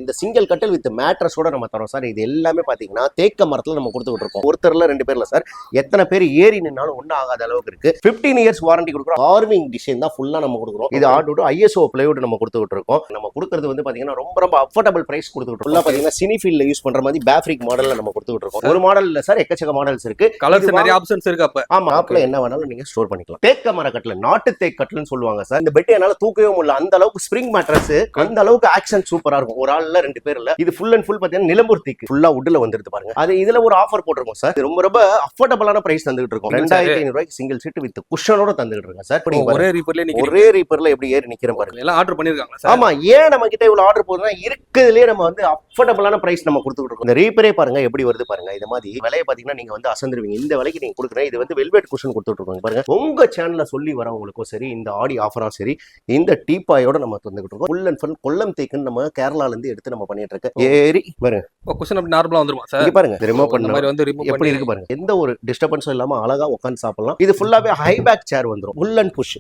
இந்த சிங்கிள் கட்டில் வித் மேட்ரஸோட நம்ம தரோம் சார். இது எல்லாமே பாத்தீங்கன்னா தேக்க மரத்துல நம்ம கொடுத்துட்டு இருக்கோம். ஒருத்தர்ல 2 பேர்ல சார் எத்தனை பேர் ஏறி நின்னாலும் ஒன்றும் ஆகாத அளவுக்கு இருக்கு. 15 இயர்ஸ் வாரண்டி கொடுக்குறோம். கார்விங் டிசைன் தான் ஃபுல்லா நம்ம கொடுக்குறோம். இது ஆர்டர் ISO பிளைவுட் நம்ம கொடுத்துட்டு இருக்கோம். நம்ம கொடுக்கறது வந்து பாத்தீங்கன்னா ரொம்ப அஃபோர்டபிள் பிரைஸ் கொடுத்துட்டு இருக்கோம். பாத்தீங்கன்னா சினி ஃபீல்ட்ல யூஸ் பண்ற மாதிரி பேஃப்ரிக் மாடல்ல நம்ம கொடுத்துட்டு இருக்கோம். ஒரு மாடல் இல்ல சார், எக்கச்சக்க மாடல்ஸ் இருக்கு. கலர்ஸ் நிறைய ஆப்ஷன்ஸ் இருக்கு. அப்ப ஆமா, ஆப்ல என்ன வேணாலும் நீங்க ஸ்டோர் பண்ணிக்கலாம். தேக்க மர கட்டில், நாட்டு தேக்க கட்டில்னு சொல்லுவாங்க சார். இந்த பெட் என்னால தூக்கவே முடியல, அந்த அளவுக்கு ஸ்ப்ரிங் மேட்ரஸ், அந்த அளவுக்கு ஆக்ஷன் சூப்பரா இருக்கும். ஒரு ஆள்ல 2 பேர் இல்ல. இது ஃபுல் அண்ட் ஃபுல் பாத்தீங்கன்னா நிலம்பூர் தேக்கு ஃபுல்லா வுட்ல வந்துருது பாருங்க. அது இதுல ஒரு ஆஃபர் போட்டுருக்கோம் சார். ரொம்ப அஃபோர்டபிளான பிரைஸ் தந்துட்டு இருக்கோம். 2500 ரூபாய்க்கு சிங்கிள் சீட் வித் குஷனோட தந்துட்டு இருக்கோம் சார். ஒரே ரீப்பர்ல எப்படி ஏறி நிக்கிறேன் பாருங்க. எல்லாம் ஆர்டர் பண்ணிருக்காங்க சார். ஆமா, ஏன் நம்ம கிட்ட இவ்வளவு ஆர்டர் போடுறோம்னா இருக்குதுலயே நம்ம வந்து அஃபோர்டபிளான பிரைஸ் நம்ம கொடுத்துட்டு இருக்கோம். இந்த ரீப்பரே பாருங்க எப்படி வருது பாருங்க. இந்த மாதிரி விலையை பாத்தீங்கன்னா நீங்க வந்து அசந்துருவீங்க. இந்த விலைக்கு நீங்க கொடுக்குறேன். இது வந்து வெல்வெட் குஷன் கொடுத்துட்டு இருக்கோம் பாருங்க. உங்க சேனல்ல சொல்லி வரவங்களுக்கும் சரி, இந்த ஆடி ஆஃபரும் சரி, இந்த டீப்பாயோட நம்ம தந்துட்டு இருக்கோம். ஃபுல் அண்ட் ஃபுல் கொல்லம் தேக்குன்னு நம்ம கேரளால இருந்து எடுத்து நம்ம பண்ணிட்டு இருக்கோம். ஏறி பாருங்க, குஷன் அப்படி நார்மலா வந்துருமா சார்? இங்க பாருங்க, ரிமூவ் பண்ண மாதிரி வந்து எப்படி இருக்கு பாருங்க. எந்த ஒரு டிஸ்டர்பன்ஸும் இல்லாம அழகா உட்கார்ந்து சாப்பிடலாம். இது ஃபுல்லாவே ஹை பேக் சேர் வந்துரும். Pull and push.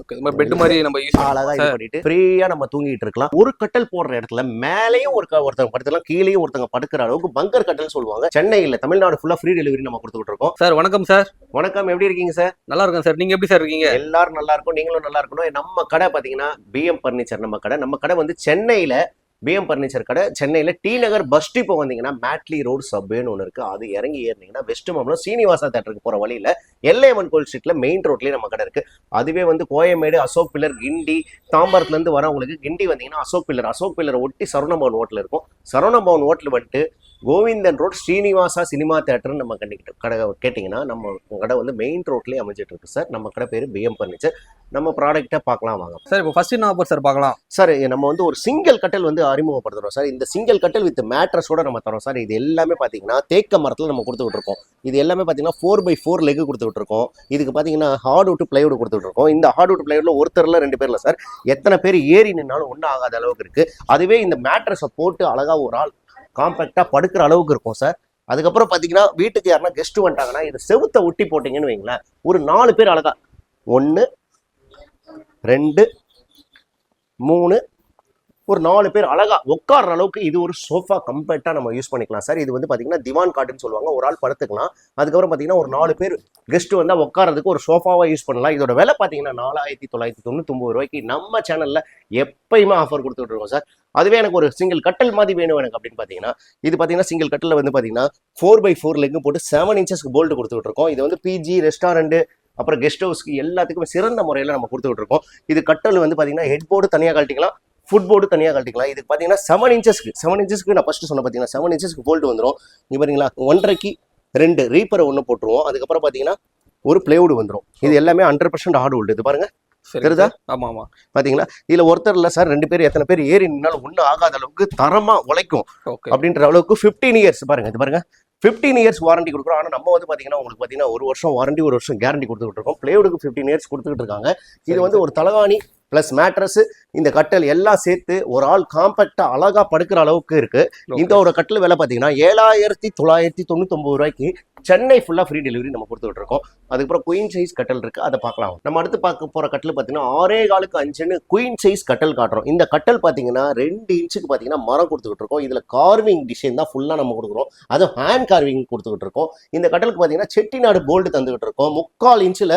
ஓகே, நம்ம பெட் மாதிரி நம்ம யூஸ் அழகா இது பண்ணிட்டு ஃப்ரீயா நம்ம தூங்கிட்டு இருக்கலாம். ஒரு கட்டல் போடுற இடத்துல மேலேயும் ஒருத்தங்க படுத்துக்கலாம், கீழேயும் ஒருத்தங்க படுக்கிற அளவுக்கு பங்கர் கட்டல் சொல்லுவாங்க. சென்னையில தமிழ்நாடு ஃபுல்லா ஃப்ரீ டெலிவரி நம்ம கொடுத்துட்டு இருக்கோம். சார் வணக்கம் சார். வணக்கம், எப்படி இருக்கீங்க சார்? நல்லா இருக்கேன் சார். நீங்க எப்படி சார் இருக்கீங்க? எல்லாரும் நல்லா இருக்கும், நீங்களும் நல்லா இருக்கணும். நம்ம கடை பாத்தீங்கன்னா BM பர்னிச்சர். நம்ம கடை வந்து சென்னையில BM பர்னிச்சர் கடை. சென்னையில டி நகர் பஸ் டிப்போ வந்தீங்கன்னா மேட்லி ரோடு சப்வேன்னு ஒன்று இருக்கு. அது இறங்கி ஏறினீங்கன்னா வெஸ்ட் மாம்பலம் சீனிவாசா தேட்டருக்கு போற வழியில எல்லையம்மன் கோயில் ஸ்ட்ரீட்ல மெயின் ரோட்லயே நம்ம கடை இருக்கு. அதுவே வந்து கோயமேடு, அசோக் பில்லர், கிண்டி, தாம்பரத்துல இருந்து வரவங்களுக்கு கிண்டி வந்தீங்கன்னா அசோக் பில்லர் ஒட்டி சரவணபவன் ஹோட்டல் இருக்கும். சரவணபவன் ஹோட்டல் வந்துட்டு கோவிந்தன் ரோட் ஸ்ரீனிவாசா சினிமா தேட்டர்னு நம்ம கடை கேட்டிங்கன்னா நம்ம கடை வந்து மெயின் ரோட்லேயே அமைஞ்சிட்டு இருக்கு சார். நம்ம கடை பேர் BM பர்னிச்சர். நம்ம ப்ராடக்ட்டை பார்க்கலாம் வாங்க சார். இப்போ ஃபர்ஸ்ட் என்ன ஆஃபர் சார் பார்க்கலாம் சார்? நம்ம வந்து ஒரு சிங்கிள் கட்டில் வந்து அறிமுகப்படுத்துறோம் சார். இந்த சிங்கிள் கட்டில் வித் மேட்ரஸோட நம்ம தரோம் சார். இது எல்லாமே பார்த்தீங்கன்னா தேக்க மரத்தில் நம்ம கொடுத்துட்டு இருக்கோம். இது எல்லாமே பார்த்தீங்கன்னா 4x4 லெக் கொடுத்துட்டு இருக்கோம். இதுக்கு பார்த்தீங்கன்னா ஹார்ட்வுட் பிளைவுட் கொடுத்துட்டு இருக்கோம். இந்த ஹார்ட்வுட் பிளைவுட்ல ஒருத்தர்ல 2 பேர்ல சார் எத்தனை பேர் ஏறி நின்னாலும் ஒன்றும் ஆகாத அளவுக்கு இருக்கு. அதுவே இந்த மேட்ரஸை போட்டு அழகா ஒரு ஆள் காம்பேக்டா படுக்கிற அளவுக்கு இருக்கும் சார். அதுக்கப்புறம் பாத்தீங்கன்னா வீட்டுக்கு யாருன்னா கெஸ்ட் வந்துட்டாங்கன்னா இதை செவுத்த ஒட்டி போட்டீங்கன்னு வைங்களேன், ஒரு 4 பேர் அழகா 1 2 3 ஒரு 4 பேர் அழகா உட்கார்ற அளவுக்கு இது ஒரு சோஃபா கம்பேக்டா நம்ம யூஸ் பண்ணிக்கலாம் சார். இது வந்து பாத்தீங்கன்னா திவான் காட்டுன்னு சொல்லுவாங்க. ஒரு ஆள் படுத்துக்கலாம். அதுக்கப்புறம் பாத்தீங்கன்னா ஒரு 4 பேர் கெஸ்ட் வந்தா உட்காரதுக்கு ஒரு சோஃபாவா யூஸ் பண்ணலாம். இதோட விலை பாத்தீங்கன்னா 4999 ரூபாய்க்கு நம்ம சேனல்ல எப்பயுமே ஆஃபர் கொடுத்துட்டு இருக்கோம் சார். அதுவே எனக்கு ஒரு சிங்கிள் கட்டல் மாதிரி வேணும் எனக்கு அப்படின்னு பாத்தீங்கன்னா, இது பாத்தீங்கன்னா சிங்கிள் கட்டில் வந்து பாத்தீங்கன்னா 4x4 லெக் போட்டு 7 இன்ச்சஸ்க்கு போல்ட் கொடுத்துட்டு இருக்கோம். இது வந்து PG ரெஸ்டாரண்ட் அப்புறம் கெஸ்ட் ஹவுஸ்க்கு எல்லாத்துக்குமே சிறந்த முறையில நம்ம கொடுத்துட்டு இருக்கோம். இது கட்டல் வந்து பாத்தீங்கன்னா ஹெட் போர்டு தனியா கழட்டிக்கலாம், ஃபுட் போர்டு தனியாக கழட்டிக்கலாம். இதுக்கு பார்த்தீங்கன்னா 7 இன்ச்சஸ்க்கு நான் ஃபர்ஸ்ட் சொன்ன பார்த்தீங்கன்னா 7 இன்ச்சஸ்க்கு போல்ட் வந்துடும். இங்கே பார்த்தீங்களா 1.5க்கு 2 ரீப்பரை ஒன்று போட்டுருவோம். அதுக்கப்புறம் பார்த்தீங்கன்னா ஒரு பிளேவுட் வந்துடும். இது எல்லாமே 100% ஹார்ட்வுட். இது பாருங்க, தெரியுதா? ஆமா ஆமா, பாத்தீங்களா? இதுல ஒருத்தர் இல்ல சார், 2 பேர் எத்தனை பேர் ஏறி நின்னாலும் ஒன்றும் ஆகாத அளவுக்கு தரமா உழைக்கும் அப்படின்ற அளவுக்கு 15 இயர்ஸ் பாருங்க. இது பாருங்க 15 இயர்ஸ் வாரண்டி கொடுக்குறோம். ஆனால் நம்ம வந்து பார்த்தீங்கன்னா உங்களுக்கு பார்த்தீங்கன்னா 1 வருஷம் வாரண்டி 1 வருஷம் கேரண்டி கொடுத்துட்டு இருக்கோம். பிளேவுடுக்கு 15 இயர்ஸ் கொடுத்துட்டு இருக்காங்க. இது வந்து ஒரு தலகாணி பிளஸ் மேட்ரஸ், இந்த கட்டல் எல்லாம் சேர்த்து ஒரு ஆள் காம்பேக்டா அழகா படுக்கிற அளவுக்கு இருக்கு. இந்த ஒரு கட்டில் விலை பார்த்தீங்கன்னா 7999 ரூபாய்க்கு சென்னை ஃபுல்லா ஃப்ரீ டெலிவரி நம்ம கொடுத்துட்டு இருக்கோம். அதுக்கப்புறம் குயின் சைஸ் கட்டல் இருக்கு, அதை பார்க்கலாம். நம்ம அடுத்து பார்க்க போற கட்டில் பார்த்தீங்கன்னா 6.25 5 குயின் சைஸ் கட்டல் காட்டுறோம். இந்த கட்டல் பார்த்தீங்கன்னா 2 இன்ச்சுக்கு பார்த்தீங்கன்னா மரம் கொடுத்துட்டு இருக்கோம். இதுல கார்விங் டிசைன் தான் ஃபுல்லா நம்ம கொடுக்குறோம். அதுவும் ஹேண்ட் கார்விங் கொடுத்துக்கிட்டு இருக்கோம். இந்த கட்டலுக்கு பார்த்தீங்கன்னா செட்டிநாடு போல்டு தந்துகிட்டு இருக்கோம். 3/4 இன்ச்சில்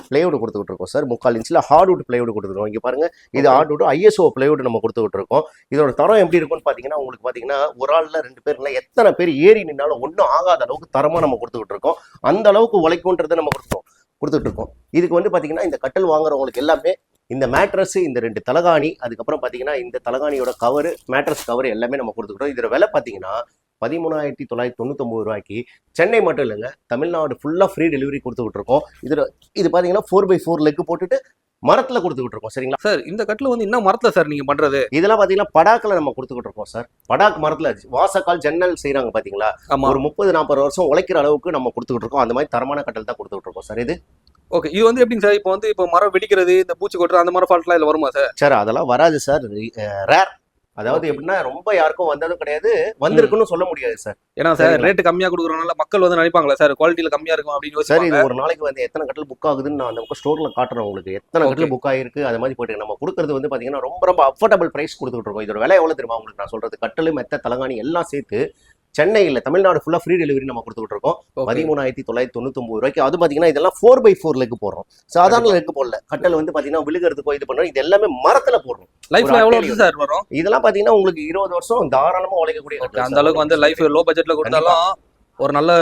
பிளைவுட் கொடுத்துக்கிட்டு இருக்கோம் சார். 3/4 இன்ச்சில் ஹார்ட்வுட் பிளைவுட் கொடுத்துருக்கோம். இங்க பாருங்க, இது ஹார்ட்வுட் ISO பிளைவுட் நம்ம கொடுத்துக்கிட்டு இருக்கோம். இதோட தரம் எப்படி இருக்கும்னு பாத்தீங்கன்னா உங்களுக்கு பாத்தீங்கன்னா ஒரு ஆள்ல 2 பேர்ல எத்தனை பேர் ஏறி நின்னாலும் ஒன்றும் ஆகாத அளவுக்கு தரமா நம்ம கொடுத்துக்கிட்டு இருக்கோம். அந்த அளவுக்கு உழைக்கும்ன்றதை நம்ம கொடுத்துட்டு இருக்கோம். இதுக்கு வந்து பாத்தீங்கன்னா இந்த கட்டல் வாங்குறவங்களுக்கு எல்லாமே இந்த மேட்ரஸ், இந்த 2 தலகாணி, அதுக்கப்புறம் பாத்தீங்கன்னா இந்த தலகாணியோட கவர், மேட்ரஸ் கவர் எல்லாமே நம்ம கொடுத்துக்கிட்டோம். இதோட விலை பாத்தீங்கன்னா 13,999 ரூபாய்க்கு சென்னை மட்டும் இல்லைங்க, தமிழ்நாடு ஃபுல்லா ஃப்ரீ டெலிவரி கொடுத்துக்கிட்டு இருக்கோம். இது பாத்தீங்கன்னா 4x4 லெக் போட்டுட்டு மரத்துல கொடுத்துக்கிட்டு இருக்கோம். சரிங்களா சார்? இந்த கட்டில் வந்து என்ன மரத்துல சார் நீங்க பண்றது? இதெல்லாம் பாத்தீங்கன்னா படாக்குல நம்ம கொடுத்துக்கிட்டு இருக்கோம் சார். படாக் மரத்துல வாசக்கால் ஜன்னல் செய்யறாங்க பாத்தீங்களா, ஒரு 30-40 வருஷம் உழைக்கிற அளவுக்கு நம்ம கொடுத்துக்கிட்டு இருக்கோம். அந்த மாதிரி தரமான கட்டல் தான் கொடுத்துக்கிட்டு இருக்கோம் சார். இது ஓகே. இது வந்து எப்படிங்க சார்? இப்போ மரம் வெடிக்கிறது, இந்த பூச்சி கொட்டுறது, அந்த மாதிரி ஃபால்ட்லாம் இதுல வருமா சார்? சார் அதெல்லாம் வராது சார், ரேர். அதாவது எப்படின்னா ரொம்ப யாருக்கும் வந்ததும் கிடையாது, வந்திருக்குன்னு சொல்ல முடியாது சார். ஏன்னா சார் ரேட் கம்மியா கொடுக்குறதுனால மக்கள் வந்து நினைப்பாங்களா சார் குவாலிட்டியில கம்மியா இருக்கும் அப்படின்னு சார். யோசிப்பாங்க. இது ஒரு நாளைக்கு வந்து எத்தனை கட்டில் புக் ஆகுதுன்னு நான் அந்த பக்கம் ஸ்டோர்ல காட்டுறேன் உங்களுக்கு. எத்தனை கட்டில் புக் ஆயிருக்கு அது மாதிரி போயிட்டு நம்ம கொடுக்கறது வந்து பாத்தீங்கன்னா ரொம்ப அஃபோர்டபுள் பிரைஸ் கொடுத்துட்டு இருக்கோம். இதோட விலை எவ்வளவு தெரியுமா உங்களுக்கு நான் சொல்றது? கட்டில், மெத்த, தலகாணி எல்லாம் சேர்த்து சென்னையில் தமிழ்நாடு ஃபுல்லா ஃப்ரீ டெலிவரி நம்ம கொடுத்துட்டு இருக்கோம். 13,999 ரூபாய்க்கு. அது பாத்தீங்கன்னா இதெல்லாம் 4x4 லெக் போடுறோம். சாதாரண லெக் போடல. கட்டல் வந்து பாத்தீங்கன்னா விழுகிறதுக்கோ இது பண்றோம். இது எல்லாமே மரத்துல போடுறோம். லைஃப்ல எவ்வளவு வருஷம் சார் வரும்? இதெல்லாம் பாத்தீங்கன்னா உங்களுக்கு 20 வருஷம் தாராளமா உழைக்கக்கூடிய கட்டல். அந்த அளவுக்கு வந்து லைஃப் லோ பட்ஜெட்ல கொடுத்தாலும் ஒரு நல்ல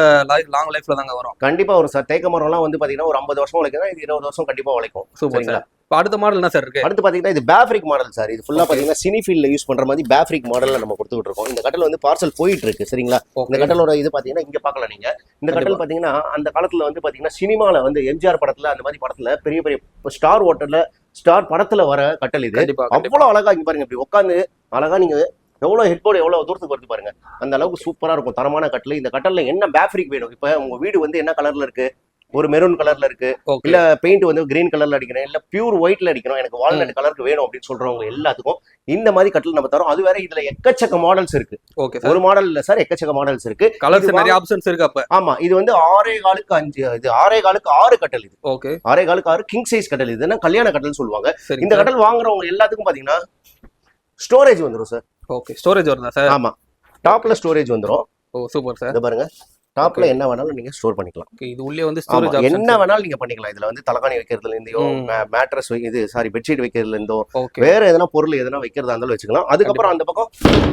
லாங் லைஃப்ல தாங்க வரும். கண்டிப்பா ஒரு சார். தேக்க மரம்லாம் வந்து பாத்தீங்கன்னா ஒரு 50 வருஷம் உழைக்குதுன்னா இது 20 வருஷம் கண்டிப்பா உழைக்கும். சரிங்களா? இப்போ அடுத்த மாடல் என்ன சார் இருக்கு? அடுத்து பாத்தீங்கன்னா இது பேஃப்ரிக் மாடல் சார். இது ஃபுல்லா பாத்தீங்கன்னா சினி ஃபீல்ட்ல யூஸ் பண்ற மாதிரி பேஃப்ரிக் மாடல்ல நம்ம கொடுத்துட்டு இருக்கோம். இந்த கட்டல் வந்து பார்சல் போயிட்டு இருக்கு. சரிங்களா? இந்த கட்டலோட இது பாத்தீங்கன்னா இங்க பாக்கலாம் நீங்க. இந்த கட்டல் பாத்தீங்கன்னா அந்த காலத்துல வந்து பாத்தீங்கன்னா சினிமால வந்து எம்ஜிஆர் படத்துல அந்த மாதிரி படத்துல பெரிய பெரிய ஸ்டார் ஹோட்டல்ல ஸ்டார் படத்துல வர கட்டல் இது. அவ்வளவு அழகா இங்க பாருங்க, இப்படி உட்காந்து அழகா நீங்க எவ்வளவு ஹெட்போர்டு எவ்வளவு தூரத்துக்கு வருது பாருங்க. அந்த அளவுக்கு சூப்பரா இருக்கும், தரமான கட்டல். இந்த கட்டல்ல என்ன பேஃப்ரிக் வேணும்? இப்ப உங்க வீடு வந்து என்ன கலர்ல இருக்கு? ஒரு மெரூன் கலர்ல இருக்கு, இல்ல பெயிண்ட் வந்து கிரீன் கலர்ல அடிக்கிறேன், இல்ல பியூர் ஒயிட்ல அடிக்கிறோம், எனக்கு வால்நட் கலருக்கு வேணும் அப்படின்னு சொல்றவங்க எல்லாத்துக்கும் இந்த மாதிரி கட்டில் நம்ம தரோம். அது வேற இதுல எக்கச்சக்க மாடல்ஸ் இருக்கு. ஒரு மாடல் இல்ல சார், எக்கச்சக்க மாடல்ஸ் இருக்கு. கலர்ஸ் நிறைய ஆப்ஷன்ஸ் இருக்கு. அப்ப ஆமா, இது வந்து 6.25 இது 6.6 கட்டல். இது 6.6 கிங் சைஸ் கட்டல். இது கல்யாண கட்டல் சொல்லுவாங்க. இந்த கட்டல் வாங்குறவங்க எல்லாத்துக்கும் பாத்தீங்கன்னா ஸ்டோரேஜ் வந்துரும் சார். ஓகே, ஸ்டோரேஜ் வருதா சார்? ஆமா, டாப்ல ஸ்டோரேஜ் வந்துரும். ஓ சூப்பர் சார். இத பாருங்க, டாப்ல என்ன வேணாலும் நீங்க ஸ்டோர் பண்ணிக்கலாம். இது உள்ளே வந்து ஸ்டோரேஜ் என்ன வேணாலும் நீங்க பண்ணிக்கலாம். இதுல வந்து தலகாணி வைக்கிறதுல இருந்தோ, மேட்ரஸ் இது சாரி பெட்ஷீட் வைக்கிறதுல இருந்தோ, வேற எதனா பொருள் எதனா வைக்கிறதா இருந்தாலும் வச்சுக்கலாம். அதுக்கப்புறம் அந்த பக்கம்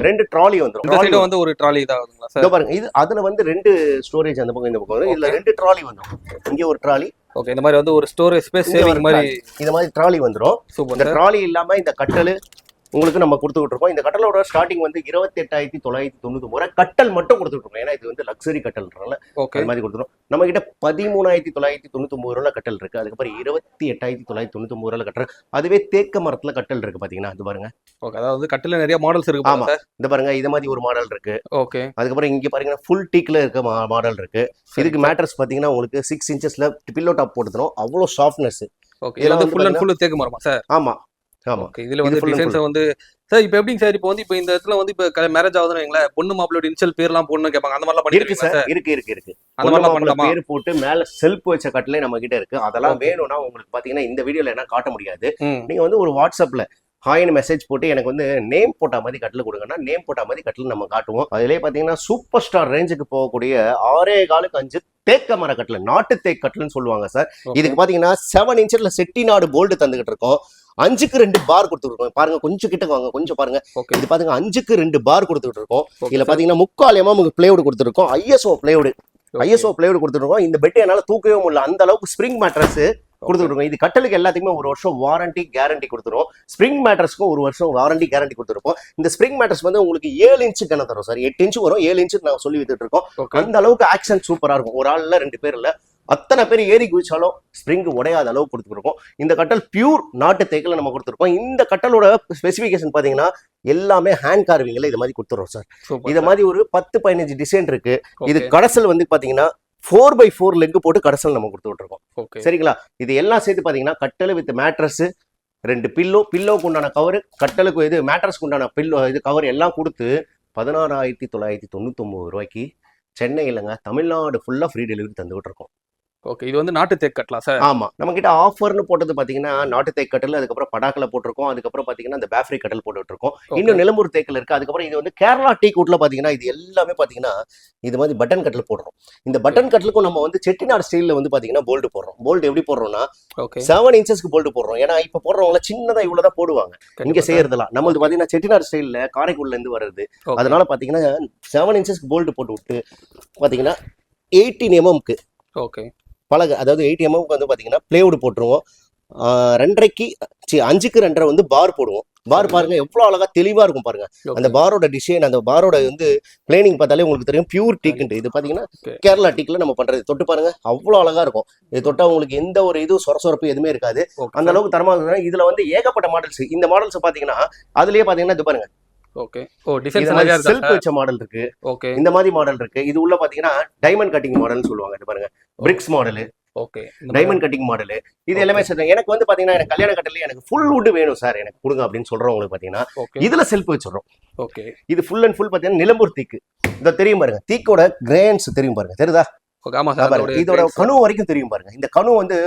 2 ட்ராலி வந்துரும். இந்த சைடு வந்து ஒரு ட்ராலி இதாகுங்களா சார்? இத பாருங்க, இது அதுல வந்து 2 ஸ்டோரேஜ் அந்த பக்கம் இந்த பக்கம் வரும். இதுல 2 ட்ராலி வந்துரும். இங்க ஒரு ட்ராலி. ஓகே, இந்த மாதிரி வந்து ஒரு ஸ்டோரேஜ் ஸ்பேஸ் சேவிங் மாதிரி இந்த மாதிரி ட்ராலி வந்துரும். இந்த ட்ராலி இல்லாம இந்த கட்டல் உங்களுக்கு நம்ம கொடுத்துட்டு இருக்கோம். இந்த கட்டலோட ஸ்டார்டிங் வந்து 28,999 கட்டல் மட்டும் கொடுத்துட்டு இருக்கோம். ஏன்னா இது வந்து லக்ஸரி கட்டல்ன்றனால அது மாதிரி கொடுத்துரும். நம்ம கிட்ட 13,999 ரூபாய் கட்டல் இருக்கு. அதுக்கப்புறம் 28,999 ரூபாய் கட்டல். அதுவே தேக்க மரத்துல கட்டல் இருக்கு பாத்தீங்கன்னா, அது பாருங்க. ஓகே, அதாவது கட்டல்ல நிறைய மாடல்ஸ் இருக்கு. ஆமா, இந்த பாருங்க, இது மாதிரி ஒரு மாடல் இருக்கு. ஓகே, அதுக்கப்புறம் இங்க பாருங்க ஃபுல் டீக்ல இருக்க மாடல் இருக்கு. இதுக்கு மேட்ரஸ் பாத்தீங்கன்னா உங்களுக்கு 6 இன்ச்சஸ்ல பில்லோ டாப் போட்டுறோம். அவ்வளவு சாஃப்ட்னஸ். ஓகே, இதுல வந்து ஃபுல் அண்ட் ஃபுல் தேக்க மரமா சார்? ஆமா ஆமா. இதுல வந்து டிசைன்ஸ் வந்து சார் இப்போ எப்படிங்க சார்? இப்போ வந்து இப்போ இந்த இடத்துல வந்து இப்போ மேரேஜ் ஆகுதுன்னு வைங்களேன், பொண்ணு மாப்பிளோட இனிஷியல் பேர்லாம் போடணும்னு கேட்பாங்க. அந்த மாதிரிலாம் இருக்கு சார். இருக்கு. அந்த மாதிரிலாம் பண்ணலாமா? பேர் போட்டு மேல செல்ஃப் வச்ச கட்டலே நம்ம கிட்ட இருக்கு. அதெல்லாம் வேணும்னா உங்களுக்கு பாத்தீங்கன்னா இந்த வீடியோல என்ன காட்ட முடியாது. நீங்க வந்து ஒரு வாட்ஸ்அப்ல ஹாய்னு மெசேஜ் போட்டு எனக்கு வந்து நேம் போட்ட மாதிரி கட்டில் கொடுங்கன்னா நேம் போட்ட மாதிரி கட்டில் நம்ம காட்டுவோம். அதுலேயே பார்த்தீங்கன்னா சூப்பர் ஸ்டார் ரேஞ்சுக்கு போகக்கூடிய 6.5 தேக்க மர கட்டில், நாட்டு தேக்கு கட்டில்னு சொல்லுவாங்க சார். இதுக்கு பார்த்தீங்கன்னா 7 இன்ச்ல செட்டிநாடு போல்டு தந்துகிட்டு இருக்கோம். 5க்கு 2 பார் கொடுத்துருக்கோம். பாருங்க, கொஞ்சம் கிட்ட வாங்க, கொஞ்சம் பாருங்க. இது பாத்தீங்கன்னா 5க்கு 2 பார் கொடுத்துட்டு இருக்கோம். இதுல பாத்தீங்கன்னா 3/4 mm பிளேவுட் கொடுத்துருக்கோம். ஐஎஸ்ஓ பிளேவுட் கொடுத்துருக்கோம். இந்த பெட்டை என்னால தூக்கவே முடியல, அந்த அளவுக்கு ஸ்ப்ரிங் மேட்ரஸ் கொடுத்துருக்கோம். இது கட்டலுக்கு எல்லாத்துக்குமே 1 வருஷம் வாரண்டி கேரண்டி கொடுத்துருவோம். ஸ்ப்ரிங் மேட்ரஸ்க்கும் 1 வருஷம் வாரண்டி கேரண்டி கொடுத்துருப்போம். இந்த ஸ்ப்ரிங் மேட்ரஸ் வந்து உங்களுக்கு 7 இன்ச்சு கண்ண தரும் சார். 8 இன்ச்சு வரும், 7 இன்ச்சு நான் சொல்லி வித்துட்டு இருக்கோம். அந்த அளவுக்கு ஆக்ஷன் சூப்பரா இருக்கும். ஒரு ஆள் இல்ல, 2 பேர் இல்ல, அத்தனை பேர் ஏறி குதிச்சாலும் ஸ்ப்ரிங் உடையாத அளவு கொடுத்துருக்கோம். இந்த கட்டல் பியூர் நாட்டு தேக்கில் நம்ம கொடுத்துருக்கோம். இந்த கட்டலோட ஸ்பெசிபிகேஷன் பாத்தீங்கன்னா எல்லாமே ஹேண்ட் கார்விங்ல இது மாதிரி கொடுத்துறோம் சார். இது மாதிரி ஒரு 10-15 டிசைன் இருக்கு. இது கடைசல் வந்து பாத்தீங்கன்னா 4x4 லெக் போட்டு கடைசல் நம்ம கொடுத்துட்டு இருக்கோம். சரிங்களா? இது எல்லாம் சேர்த்து பாத்தீங்கன்னா கட்டல் வித் மேட்ரஸ், 2 பில்லோக்கு உண்டான கவர், கட்டலுக்கு இது மேட்ரஸ்க்கு உண்டான பில்லோ இது கவர் எல்லாம் கொடுத்து 16,999 ரூபாய்க்கு சென்னையிலங்க தமிழ்நாடு ஃபுல்லா ஃப்ரீ டெலிவரி தந்துகிட்டு இருக்கோம். ஓகே, இது வந்து நாட்டு தேக்கு கட்டலாம் சார்? ஆமா, நம்ம கிட்ட ஆஃபர்னு போட்டது பாத்தீங்கன்னா நாட்டு தேக்கு கட்டல், அதுக்கப்புறம் படாக்கல போட்டிருக்கோம், அதுக்கப்புறம் பாத்தீங்கன்னா இந்த பேஃப்ரிக் கட்டல் போட்டுட்டு இருக்கோம். இன்னும் நிலம்பூர் தேக்கல் இருக்கு. அதுக்கப்புறம் இது வந்து கேரளா டீ கூட்ல பாத்தீங்கன்னா இது எல்லாமே பாத்தீங்கன்னா இது மாதிரி பட்டன் கட்டல் போடுறோம். இந்த பட்டன் கட்டலுக்கும் நம்ம வந்து செட்டிநாடு ஸ்டைல்ல வந்து பாத்தீங்கன்னா போல்டு போடுறோம். போல்டு எப்படி போடுறோம்னா 7 இன்ச்சஸ்க்கு போல்டு போடுறோம். ஏன்னா இப்ப போடுறவங்க சின்னதா இவ்வளவுதான் போடுவாங்க. இங்க செய்யறதுலாம் நம்மளுக்கு பாத்தீங்கன்னா செட்டிநாடு ஸ்டைல்ல காரைக்குடில இருந்து வருது. அதனால பாத்தீங்கன்னா 7 இன்ச்சஸ்க்கு போல்டு போட்டு விட்டு பாத்தீங்கன்னா 18 mmக்கு பலகை, அதாவது 8 mmக்கு வந்து பாத்தீங்கன்னா பிளேவுட் போட்டுருவோம். 2.5க்கு 5க்கு 2.5 வந்து பார் போடுவோம். பார் பாருங்க எவ்வளவு அழகா தெளிவா இருக்கும் பாருங்க. அந்த பாரோட டிசைன், அந்த பாரோட வந்து பிளேனிங் பார்த்தாலே உங்களுக்கு தெரியும் பியூர் டீக்குன்ட்டு. இது பாத்தீங்கன்னா கேரளா டீக்ல நம்ம பண்றது. தொட்டு பாருங்க, அவ்வளவு அழகா இருக்கும். இது தொட்டா உங்களுக்கு எந்த ஒரு இது சொரசொரப்பு எதுவுமே இருக்காது. அந்த அளவுக்கு தரமா இருக்கு. இதுல வந்து ஏகப்பட்ட மாடல்ஸ். இந்த மாடல்ஸ் பாத்தீங்கன்னா அதுலயே பாத்தீங்கன்னா இது பாருங்க, செல்ஃப் வச்ச மாடல் இருக்கு, இந்த மாதிரி மாடல் இருக்கு. இது உள்ள பாத்தீங்கன்னா டைமண்ட் கட்டிங் மாடல்னு சொல்லுவாங்க. இது பாருங்க, BRICS model, okay. Diamond cutting model இது எல்லாமே சார். எனக்கு வந்து பாத்தீங்கன்னா எனக்கு கல்யாண கட்டல எனக்கு ஃபுல் வுட் வேணும் சார் எனக்கு கொடுங்க அப்படின்னு சொல்றவங்களுக்கு பாத்தீங்கன்னா இதுல செல்ஃப் வச்சிடறோம். ஓகே. இது ஃபுல் அண்ட் ஃபுல் பாத்தீங்கன்னா நிலம்பூர் தீக்கு. இத தெரியும் பாருங்க, தீக்கோட கிரெயின்ஸ் தெரியும் பாருங்க, தெரியுதா? ஆமா சார். இதோட கணு வரைக்கும் தெரியும் பாருங்க. இந்த கணு வந்து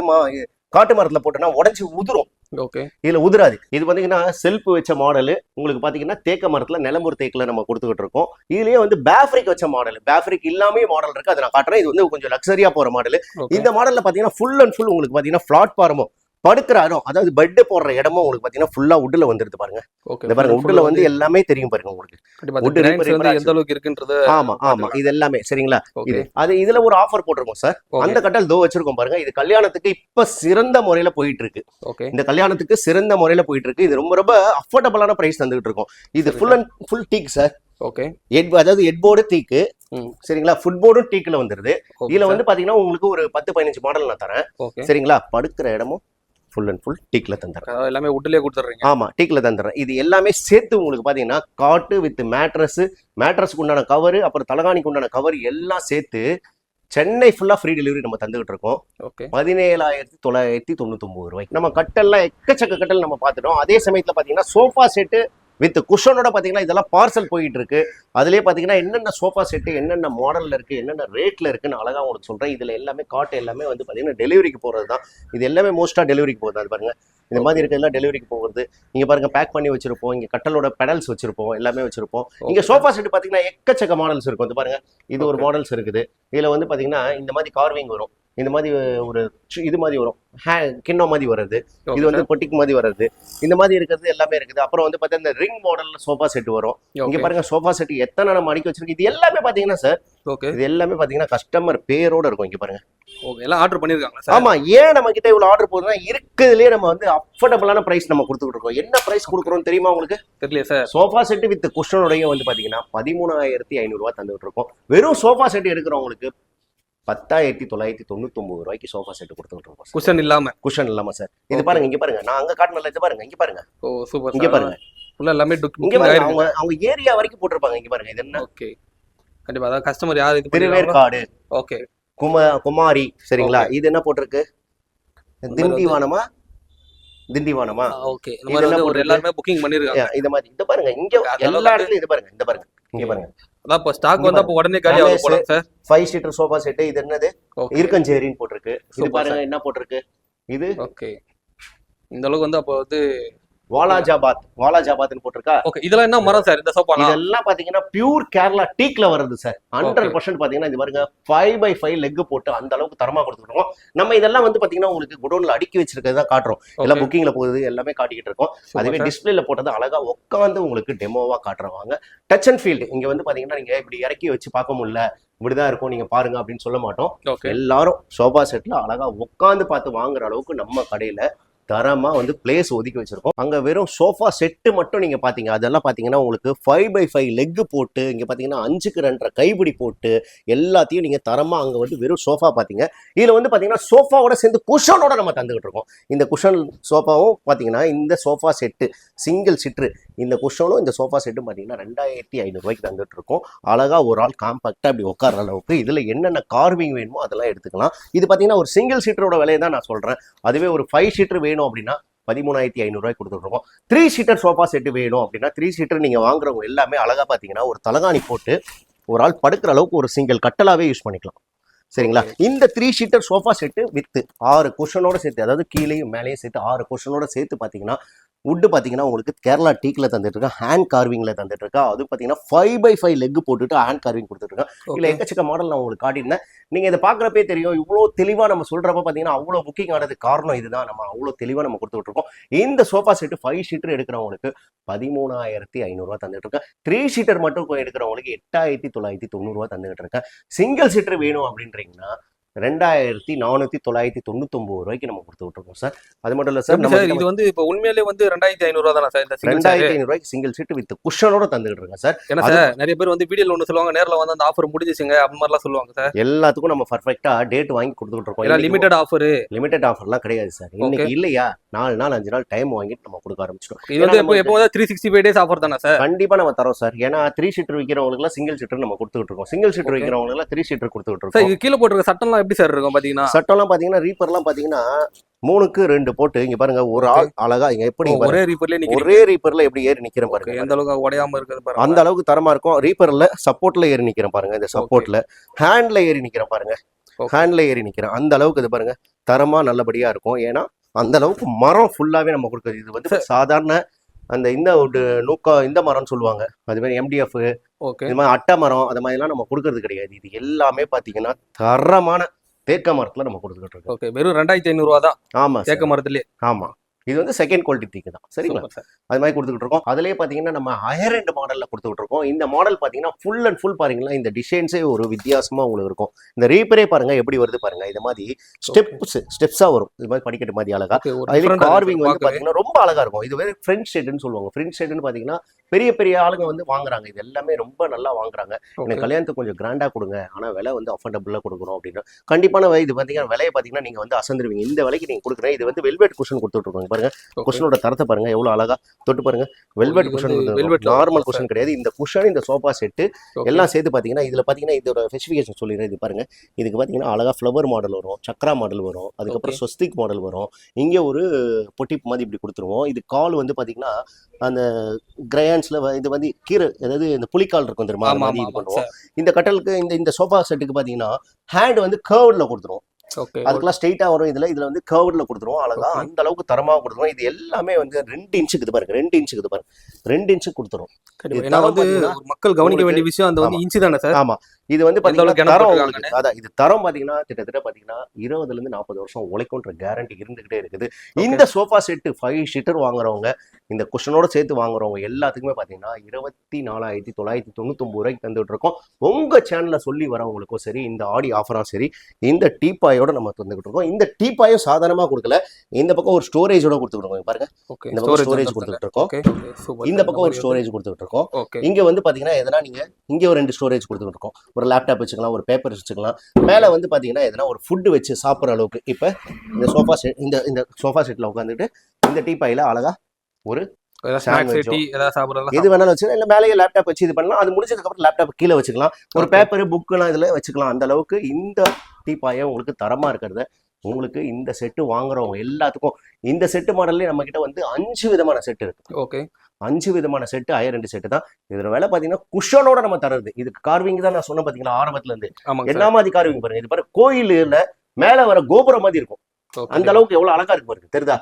காட்டு மரத்துல போட்டோம்னா உடஞ்சி உதிரும். ஓகே. இதுல உதிராது. இது பாத்தீங்கன்னா செல்ஃப் வச்ச மாடல். உங்களுக்கு பாத்தீங்கன்னா தேக்க மரத்துல நிலம்பூர் தேக்குல நம்ம கொடுத்துக்கிட்டு இருக்கோம். இதுலயே வந்து பேஃப்ரிக் வச்ச மாடல், பேஃப்ரிக் இல்லாமே மாடல் இருக்கு. அதை நான் காட்டுறேன். இது வந்து கொஞ்சம் லக்ஸரியா போற மாடல். இந்த மாடல்ல பாத்தீங்கன்னா ஃபுல் அண்ட் ஃபுல் உங்களுக்கு பாத்தீங்கன்னா பிளாட் ஃபார்மும் படுக்கிற இடம், அதாவது பெட் போடுற இடமும் உங்களுக்கு பாத்தீங்கன்னா ஃபுல்லா வுட்ல வந்துருது பாருங்க. இந்த பாருங்க வுட்ல வந்து எல்லாமே தெரியும் பாருங்க உங்களுக்கு. வுட் எந்த அளவுக்கு இருக்குன்றது. ஆமா ஆமா, இது எல்லாமே சரிங்களா. இது அது இதுல ஒரு ஆஃபர் போட்டிருக்கோம் சார். அந்த கட்டல் தோ வச்சிருக்கோம் பாருங்க. இது கல்யாணத்துக்கு இப்ப சிறந்த முறையில போயிட்டு இருக்கு. இந்த கல்யாணத்துக்கு சிறந்த முறையில போயிட்டு இருக்கு. இது ரொம்ப ரொம்ப அஃபோர்டபுளான பிரைஸ் தந்துகிட்டு இருக்கோம். இது full and full teak sir. Okay. அதாவது ஹெட் போர்டு டீக்கு சரிங்களா, ஃபுட் போர்டும் டீக்ல வந்துருது. இதுல வந்து பாத்தீங்கன்னா உங்களுக்கு ஒரு 10-15 மாடல் நான் தரேன் சரிங்களா. படுக்கிற இடமும் ஃபுல் அண்ட் ஃபுல் டீக்ல தந்துறேன். எல்லாமே வுட்லயே கொடுத்துறீங்க. ஆமா, டீக்ல தந்துறேன். இது எல்லாமே சேர்த்து உங்களுக்கு பாத்தீங்கன்னா காட்டு வித் மேட்ரஸ்க்கு உண்டான கவர், அப்புறம் தலகாணிக்கு உண்டான கவர் எல்லாம் சேர்த்து சென்னை ஃபுல்லா ஃப்ரீ டெலிவரி நம்ம தந்துகிட்டு இருக்கோம். 17,999 ரூபாய்க்கு. நம்ம கட்டெல்லாம் எக்கச்சக்க கட்டல் நம்ம பார்த்துட்டோம். அதே சமயத்துல பாத்தீங்கன்னா சோஃபா செட்டு வித் குஷனோட பாத்தீங்கன்னா இதெல்லாம் பார்சல் போயிட்டு இருக்கு. அதுலயே பாத்தீங்கன்னா என்னென்ன சோஃபா செட்டு என்னென்ன மாடல்ல இருக்கு என்னென்ன ரேட்ல இருக்குன்னு அழகா உங்களுக்கு சொல்றேன். இதுல எல்லாமே காட்டு எல்லாமே வந்து பாத்தீங்கன்னா டெலிவரிக்கு போறது தான். இது எல்லாமே மோஸ்டா டெலிவரிக்கு போகுது. அது பாருங்க, இந்த மாதிரி இருக்கிறதுலாம் டெலிவரிக்கு போகிறது. இங்க பாருங்க பேக் பண்ணி வச்சிருப்போம். இங்க கட்டலோட பெடல்ஸ் வச்சிருப்போம், எல்லாமே வச்சிருப்போம். இங்க சோஃபா செட் பாத்தீங்கன்னா எக்கச்சக்க மாடல்ஸ் இருக்கும். இது பாருங்க, இது ஒரு மாடல்ஸ் இருக்குது. இதுல வந்து பாத்தீங்கன்னா இந்த மாதிரி கார்விங் வரும், இந்த மாதிரி ஒரு இது மாதிரி வரும், கிண்ணோ மாதிரி வர்றது, இது வந்து பொட்டிக் மாதிரி வர்றது, இந்த மாதிரி இருக்கிறது எல்லாமே இருக்குது. அப்புறம் வந்து பாத்தீங்கன்னா இந்த ரிங் மாடல்ல சோஃபா செட் வரும். இங்க பாருங்க சோஃபா செட் எத்தனை நம்ம அடிக்க வச்சிருக்கு. இது எல்லாமே பாத்தீங்கன்னா சார், இது எல்லாமே பாத்தீங்கன்னா கஸ்டமர் பேரோட இருக்கும். இங்க பாருங்க, எல்லாம் ஆர்டர் பண்ணிருக்காங்க சார். ஆமா, ஏன் நம்ம கிட்ட இவ்வளவு ஆர்டர் போகுதுன்னா இருக்கிறதுலயே நம்ம வந்து அஃபோர்டபுளான பிரைஸ் நம்ம கொடுத்துட்டு இருக்கோம். என்ன பிரைஸ் கொடுக்குறோம் தெரியுமா உங்களுக்கு? தெரியல சார். சோஃபா செட் வித் குஷனோடைய வந்து பாத்தீங்கன்னா 13,500 ரூபாய் தந்துட்டு இருக்கோம். வெறும் சோஃபா செட் எடுக்கிறவங்களுக்கு 10,999 ரூபாய்க்கு சோஃபா செட் கொடுத்துட்டு இருக்கோம். குஷன் இல்லாம சார். இது பாருங்க, இங்க பாருங்க, நான் அங்க காட்டினல இது பாருங்க, இங்க பாருங்க. ஓ சூப்பர். இங்க பாருங்க, ஃபுல்லா எல்லாமே இங்க பாருங்க, அவங்க ஏரியா வரைக்கும் போட்டுருப்பாங்க. இங்க பாருங்க, இது என்ன? ஓகே, கண்டிப்பா. அதாவது கஸ்டமர் யார் இது திருவேற்காடு, ஓகே, குமாரி சரிங்களா. இது என்ன போட்டிருக்கு? திண்டிவானமா? ஓகே. இந்த மாதிரி வந்து எல்லாரும் புக்கிங் பண்ணிருக்காங்க. இந்த மாதிரி இது பாருங்க, இங்க எல்லா இடத்துலயும் இது பாருங்க, இந்த பாருங்க, இங்க பாருங்க. அதான் இப்ப ஸ்டாக் வந்தா அப்ப உடனே காலி ஆகும் போல சார். 5 seater sofa set. இது என்னது? இருக்கஞ்சேரின்னு போட்டிருக்கு. இது பாருங்க என்ன போட்டிருக்கு இது. ஓகே, இந்த அளவுக்கு வந்து அப்ப வந்து வாலாஜாபாத்னு போட்டிருக்கா. ஓகே, இதெல்லாம் என்ன மரம் சார் இந்த சோஃபா? இதெல்லாம் பாத்தீங்கன்னா பியூர் கேரளா டீக்ல வருது சார். 100% பாத்தீங்கன்னா இது பாருங்க 5x5 லெக் போட்டு அந்த அளவுக்கு தரமா கொடுத்துருக்கோம். நம்ம இதெல்லாம் வந்து பாத்தீங்கன்னா உங்களுக்கு குடோன்ல அடுக்கி வச்சிருக்கிறதா காட்டுறோம். எல்லாம் புக்கிங்ல போகுது, எல்லாமே காட்டிக்கிட்டு இருக்கோம். அதுவே டிஸ்பிளேல போட்டது அழகா உட்காந்து உங்களுக்கு டெமோவா காட்டுறவாங்க. Touch and feel. இங்க வந்து பாத்தீங்கன்னா நீங்க இப்படி இறக்கி வச்சு பார்க்க முடியல, இப்படிதான் இருக்கும் நீங்க பாருங்க அப்படின்னு சொல்ல மாட்டோம். எல்லாரும் சோஃபா செட்ல அழகா உட்காந்து பார்த்து வாங்குற அளவுக்கு நம்ம கடையில தரமா வந்து பிளேஸ் ஒதுக்கி வச்சிருக்கோம். அங்க வெறும் சோஃபா செட்டு மட்டும் நீங்க பாத்தீங்க, அதெல்லாம் பாத்தீங்கன்னா உங்களுக்கு 5x5 லெக் போட்டு, இங்க பாத்தீங்கன்னா 5க்கு 2 கைப்பிடி போட்டு எல்லாத்தையும் நீங்க தரமா அங்க வந்து வெறும் சோஃபா பாத்தீங்க. இதுல வந்து பாத்தீங்கன்னா சோஃபாவோட சேர்ந்து குஷனோட நம்ம தந்துகிட்டு இருக்கோம். இந்த குஷன் சோஃபாவும் பாத்தீங்கன்னா இந்த சோஃபா செட்டு சிங்கிள் சிட்ரு, இந்த குஷனும் இந்த சோஃபா செட்டும் பாத்தீங்கன்னா 2,500 ரூபாய்க்கு தந்துட்டு இருக்கோம். அழகா ஒரு ஆள் காம்பாக்டா அப்படி உட்கார்ற அளவுக்கு இதுல என்னென்ன கார்விங் வேணுமோ அதெல்லாம் எடுத்துக்கலாம். இது பாத்தீங்கன்னா ஒரு சிங்கிள் சீட்டரோட விலையை தான் நான் சொல்றேன். அதுவே ஒரு 5 சீட்டர் வேணும் அப்படின்னா 13,500 ரூபாய் கொடுத்துருக்கோம். 3 சீட்டர் சோஃபா செட்டு வேணும் அப்படின்னா 3 சீட்டர் நீங்க வாங்குறவங்க எல்லாமே அழகா பாத்தீங்கன்னா ஒரு தலகாணி போட்டு ஒரு ஆள் படுக்கிற அளவுக்கு ஒரு சிங்கிள் கட்டலாவே யூஸ் பண்ணிக்கலாம் சரிங்களா. இந்த 3 சீட்டர் சோஃபா செட்டு வித் 6 குஷனோட சேர்த்து, அதாவது கீழேயும் மேலேயும் சேர்த்து 6 குஷனோட சேர்த்து பாத்தீங்கன்னா வுட்டு பாத்தீங்கன்னா உங்களுக்கு கேரளா டீக்ல தந்துட்டு இருக்கா, ஹேண்ட் கார்விங்ல தந்துட்டு இருக்கா. அது பாத்தீங்கன்னா 5x5 லெக் போட்டுட்டு ஹேண்ட் கார்விங் கொடுத்துட்டு இருக்கா. இல்ல எக்கச்சக்க மாடல் நான் உங்களுக்கு காட்டியிருந்தேன். நீங்க இதை பாக்குறப்பே தெரியும், இவ்வளவு தெளிவா நம்ம சொல்றப்ப பாத்தீங்கன்னா அவ்வளவு புக்கிங் ஆனது காரணம் இதுதான். நம்ம அவ்வளவு தெளிவா நம்ம கொடுத்துட்டு இருக்கோம். இந்த சோஃபா செட்டு 5 சீட்டர் எடுக்கிறவங்களுக்கு 13,500 ரூபாய் தந்துட்டு இருக்கேன். 3 சீட்டர் மட்டும் எடுக்கிறவங்களுக்கு 8,990 ரூபாய் தந்துகிட்டு இருக்கேன். சிங்கிள் சீட்டர் வேணும் அப்படின்றீங்கன்னா 2,499 ரூபாய்க்கு நம்ம கொடுத்து விட்டுருக்கோம் சார். அது மட்டும் இல்ல சார், இது வந்து இப்ப உண்மையிலே வந்து 2,500 ரூபாய் தானே சார்? இந்த 2,500 ரூபாய்க்கு சிங்கிள் சீட் வித் குஷனோட தந்துட்டு இருக்கேன் சார். ஏன்னா சார் நிறைய பேர் வந்து வீடியோல ஒன்று சொல்லுவாங்க, நேரில் வந்து அந்த ஆஃபர் முடிஞ்சிச்சுங்க அந்த மாதிரிலாம் சொல்லுவாங்க சார். எல்லாத்துக்கும் நம்ம பர்ஃபெக்டா டேட் வாங்கி கொடுத்துட்டு இருக்கோம். லிமிடெட் ஆஃபர்லாம் கிடையாது சார். இன்னைக்கு இல்லையா 4 நாள் 5 நாள் டைம் வாங்கிட்டு நம்ம கொடுக்க ஆரம்பிச்சிட்டோம். இது வந்து எப்போ 365 டேஸ் ஆஃபர் தானே சார்? கண்டிப்பா நம்ம தரோம் சார். ஏன்னா 3 சீட்டர் விற்கிறவங்களுக்கு சிங்கிள் சீட்டர் நம்ம கொடுத்துட்டு இருக்கோம். சிங்கிள் சீட்டர் விற்கிறவங்களுக்கு 3 சீட்டர் கொடுத்துட்டு இருக்கோம். கீழே போட்டுருக்க சட்டம்லாம் எப்படி சார் இருக்கும் பாத்தீங்கன்னா? சட்டம்லாம் பாத்தீங்கன்னா ரீப்பர்லாம் பாத்தீங்கன்னா 3க்கு 2 போட்டு இங்க பாருங்க ஒரு ஆள் அழகா இங்க எப்படி ஒரே ரீப்பர்ல ஒரே ரீப்பர்ல எப்படி ஏறி நிக்கிறேன் பாருங்க. எந்த அளவுக்கு உடையாம இருக்குது பாருங்க. அந்த அளவுக்கு தரமா இருக்கும். ரீப்பர்ல சப்போர்ட்ல ஏறி நிக்கிறேன் பாருங்க. இந்த சப்போர்ட்ல ஹேண்ட்ல ஏறி நிக்கிறேன் பாருங்க. ஹேண்ட்ல ஏறி நிக்கிறேன். அந்த அளவுக்கு இது பாருங்க தரமா நல்லபடியா இருக்கும். ஏன்னா அந்த அளவுக்கு மரம் ஃபுல்லாவே நம்ம கொடுக்குறது. இது வந்து சாதாரண அந்த இந்த ஒரு நூக்கா இந்த மரம்னு சொல்லுவாங்க, அது மாதிரி எம்டிஎஃப், இது மாதிரி அட்டை மரம், அது மாதிரிலாம் நம்ம கொடுக்கறது கிடையாது. இது எல்லாமே பாத்தீங்கன்னா தரமான தேக்க மரத்துல நம்ம கொடுத்துக்கிட்டு இருக்கோம். ஓகே, வெறும் 2500 ரூபா தான். ஆமா, தேக்க மரத்திலே. ஆமா, இது வந்து செகண்ட் குவாலிட்டி டீக்கு தான். சரிங்களா? அது மாதிரி கொடுத்துக்கிட்டு இருக்கோம். அதுலயே பாத்தீங்கன்னா நம்ம ஹையர் எண்ட் மாடல்ல கொடுத்துக்கிட்டு இருக்கோம். இந்த மாடல் பாத்தீங்கன்னா ஃபுல் அண்ட் ஃபுல் பாருங்களா, இந்த டிசைன்ஸே ஒரு வித்தியாசமா உங்களுக்கு இருக்கும். இந்த ரீப்பரே பாருங்க எப்படி வருது பாருங்க. இது மாதிரி ஸ்டெப்ஸா வரும். இது மாதிரி படிக்கட்டு மாதிரி அழகா. அதுல கார்விங் வந்து பாத்தீங்கன்னா ரொம்ப அழகா இருக்கும். இது வந்து ஃப்ரெண்ட் ஷேட்னு சொல்லுவாங்க. ஃப்ரெண்ட் ஷேட்னு பாத்தீங்கன்னா பெரிய பெரிய ஆளுங்க வந்து வாங்குறாங்க. இது எல்லாமே ரொம்ப நல்லா வாங்குறாங்க. எனக்கு கல்யாணத்துக்கு கொஞ்சம் கிராண்டா கொடுங்க, ஆனா விலை வந்து அஃபோர்டபுளா கொடுக்கணும் அப்படின்னா கண்டிப்பான இது பாத்தீங்கன்னா விலையை பாத்தீங்கன்னா நீங்க வந்து அசந்துருவீங்க. இந்த விலைக்கு நீங்க கொடுக்குறேன். இது வந்து வெல்வெட் குஷன் கொடுத்துட்டு இருக்காங்க பாருங்க. குஷனோட தரத்தை பாருங்க எவ்வளவு அழகா தொட்டு பாருங்க. வெல்வெட் குஷன், நார்மல் குஷன் கிடையாது. இந்த குஷன், இந்த சோஃபா செட்டு எல்லாம் சேர்த்து பாத்தீங்கன்னா இதுல பாத்தீங்கன்னா இதோட ஸ்பெசிஃபிகேஷன் சொல்லிடுறேன். இது பாருங்க, இதுக்கு பாத்தீங்கன்னா அழகா ஃப்ளவர் மாடல் வரும், சக்ரா மாடல் வரும், அதுக்கப்புறம் ஸ்வஸ்திக் மாடல் வரும். இங்க ஒரு பொட்டி மாதிரி இப்படி கொடுத்துருவோம். இது கால் வந்து பாத்தீங்கன்னா அந்த கிரையான்ஸ்ல இது வந்து கீரை, அதாவது இந்த புலிக்கால் இருக்கும் தெரியுமா, அது மாதிரி இது பண்ணுவோம். இந்த கட்டலுக்கு இந்த சோஃபா செட்டுக்கு பாத்தீங்கன்னா ஹேண்ட் வந்து கர்வ்ல கொடுத்துருவோம். அதுக்கெல்லாம் ஸ்ட்ரெயிட்டா வரும். இதுல வந்து கர்வ்ல கொடுத்துருவோம் அழகா. அந்த அளவுக்கு தரமா கொடுத்துருவோம். இது எல்லாமே வந்து 2 இன்ச்சுக்கு பாருங்க, 2 இன்ச்சுக்கு பாருங்க, 2 இன்ச்சுக்கு கொடுத்துரும். மக்கள் கவனிக்க வேண்டிய விஷயம் அந்த வந்து இன்ச்சு தானே சார்? ஆமா, இது வந்து பாத்தீங்கன்னா அதான் இது தரம் பாத்தீங்கன்னா கிட்டத்தட்ட பாத்தீங்கன்னா 20 இருந்து 40 வருஷம் உழைக்கும்ன்ற கேரண்டி இருந்துகிட்டே இருக்குது. இந்த சோஃபா செட்டு 5 சீட்டர் வாங்குறவங்க, இந்த குஷனோட சேர்த்து வாங்குறவங்க எல்லாத்துக்குமே பாத்தீங்கன்னா 24,999 ரூபாய்க்கு தந்துட்டு இருக்கோம். உங்க சேனல்ல சொல்லி வரவங்களுக்கும் சரி, இந்த ஆடி ஆஃபரும் சரி, இந்த டீப்பாயோட நம்ம தந்துகிட்டு இருக்கோம். இந்த டீப்பாயும் சாதாரணமா கொடுக்கல, இந்த பக்கம் ஒரு ஸ்டோரேஜோட கொடுத்துருக்கோம் பாருங்க. இந்த பக்கம் ஸ்டோரேஜ் கொடுத்துட்டு இருக்கோம், இந்த பக்கம் ஒரு ஸ்டோரேஜ் கொடுத்துட்டு இருக்கோம். இங்க வந்து பாத்தீங்கன்னா எதனா நீங்க இங்க ஒரு 2 ஸ்டோரேஜ் கொடுத்துட்டு இருக்கோம். ஒரு லேப்டாப் வச்சுக்கலாம், ஒரு பேப்பர் வச்சுக்கலாம். மேல வந்து பாத்தீங்கன்னா எதனா ஒரு ஃபுட் வச்சு சாப்பிட்ற அளவுக்கு. இப்ப இந்த சோஃபா செட், இந்த சோஃபா செட்ல உட்காந்துட்டு இந்த டீப்பாயில அழகா ஒரு எது வேணாலும் வச்சுக்கலாம். இல்ல மேலேயே லேப்டாப் வச்சு இது பண்ணலாம். அது முடிஞ்சதுக்கு அப்புறம் லேப்டாப் கீழே வச்சுக்கலாம். ஒரு பேப்பர் புக் எல்லாம் இதுல வச்சுக்கலாம். அந்த அளவுக்கு இந்த டீப்பாய உங்களுக்கு தரமா இருக்கிறத உங்களுக்கு இந்த செட்டு வாங்குறவங்க எல்லாத்துக்கும் இந்த செட்டு மாடல்ல நம்ம கிட்ட வந்து 5 விதமான செட் இருக்கு. 5 விதமான செட்டு, ஹையர் எண்ட் செட்டு தான். இதுல வேலை பாத்தீங்கன்னா குஷனோட நம்ம தரது. இதுக்கு கார்விங் தான் நான் சொன்ன பாத்தீங்கன்னா ஆரம்பத்துல இருந்து என்ன மாதிரி கார்விங் பாருங்க. இது பாருங்க, கோயிலுல மேல வர கோபுரம் மாதிரி இருக்கும். அந்த அளவுக்கு எவ்வளவு அழகா இருக்கு பாருங்க, தெரியுதா?